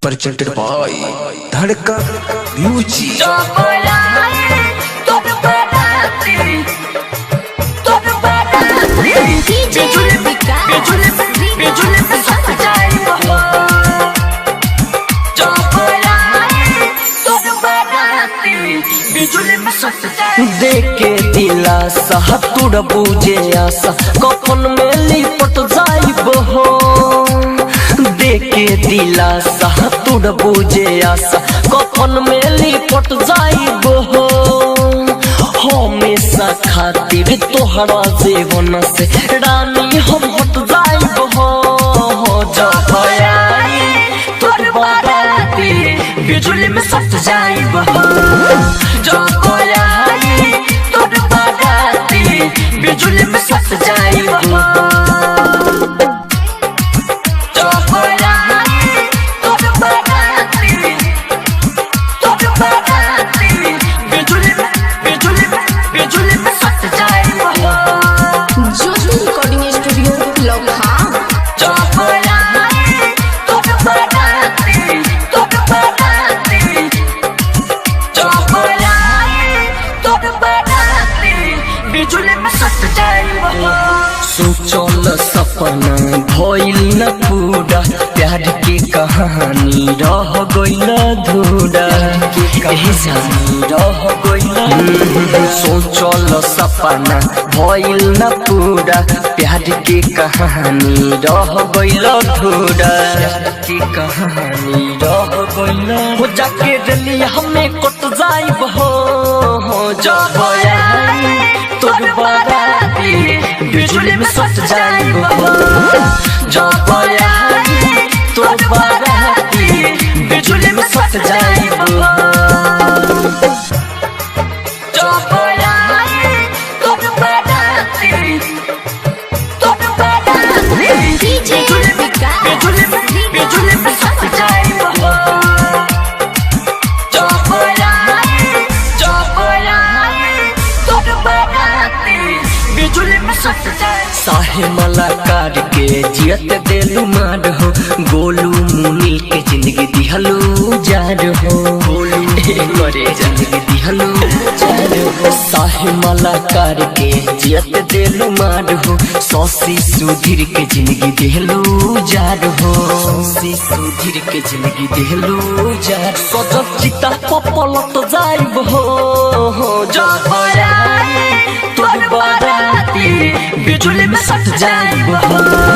presented by Dhadkan Music। देखे दिलासा तुड़ बुझे आशा कफन में लिपट जाइब हो। देखे दिलासा तुड़ बुझे आशा कफन में लिपट जाइब हो। हमेशा खातिर तोहरा जीवन से रानी हम हट जाइब हो। जब आई तोर बाराती बिजुली में सट जाइब हो। जब आई तोर बाराती बिजुली में सट जाइब हो। जब आई तोर बाराती बिजुली में सट जाइब हो। ज्योति रिकॉर्डिंग स्टूडियो लोखा। जब आई तोर बाराती बिजुली में सट जाइब हो। सोचल सपना भइल न पूरा प्यार के कहानी रह गइल अधूरा। रह गइल सोचल सपना भइल न पूरा प्यार के कहानी रह गइल अधूरा। के कहानी रह गइल हो जाके रलिया हमें कट जाइब हो। जब आई तोर बाराती बिजुली में सट जाइब हो। जब आई तोर बाराती बिजुली में सट जाइब हो। जब आई तोर बाराती बिजुली में सट जाइब हो। जब आई तोर बाराती बिजुली में सट जाइब। साहे मलाकार के जियत देलू मार हो। गोलू मुनी के जिंदगी दिहलू जार हो। गोलू करे जिंदगी दिहलू जार हो। साहे मलाकार के जियत देलू मार हो। सौसी सुधीर के जिंदगी दिहलू जार हो। सौसी सुधीर के जिंदगी दिहलू जार। सजग चिता पपलत जाइब हो। जब आई तोर बाराती बिजुली में सट जाइब हो।